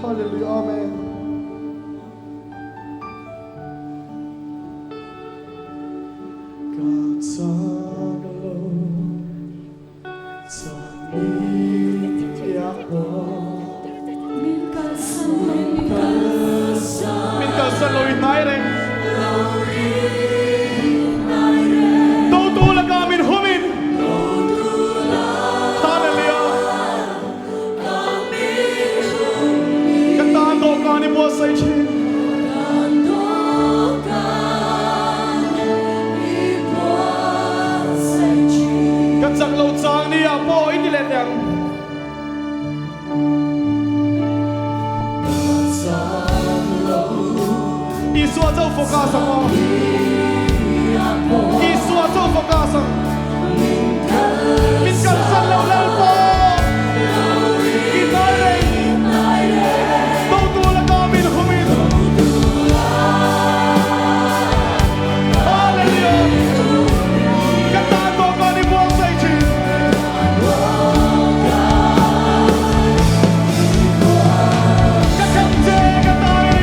Hallelujah, Amen. God's on the Lord, Min ka sa loy nai reng do tu la ka min humin Hallelujah ka ta do ka ni bo sai chi ka chak lo chang ni a po in le yang Isua châu phổ ca sang mo Isua châu phổ ca sang Min cần sân lâu lâu po Ki nói đây Đâu tu là ca min không min Hallelujah Các ta có con đi buông dây chỉ Các khăn chê các ta đi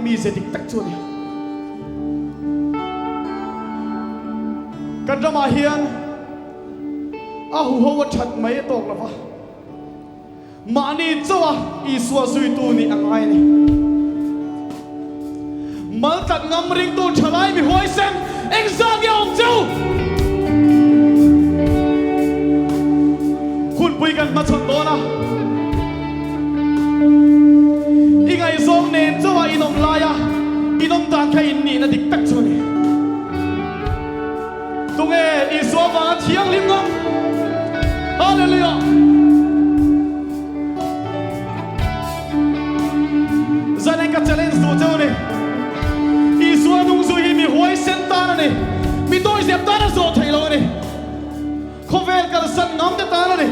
mi se dik tak chuni kan rama hian a hu ho that mai tok lawa mani chawa isua sui tu ni angai ni mal tak ngam ring tu thalai mi hoi sem exam ya ong chau khun pui kan ma chon do na Ingai zong nen chawa inom laya inom tan kha in ni na dik tak chuni tunge iswa wa thiang lim ngam hallelujah zanen ka challenge do chone iswa nung zu hi mi hoi sen ta na ni mi doi zep ta na zo thailo ni khovel ka san ngam te ta na ni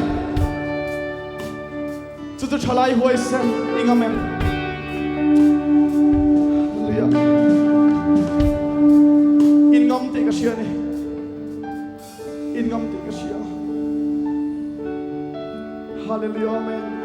chu chu thalai hoi sen ingam em Ingam te ka sia ni Ingam te ka sia Hallelujah, amen.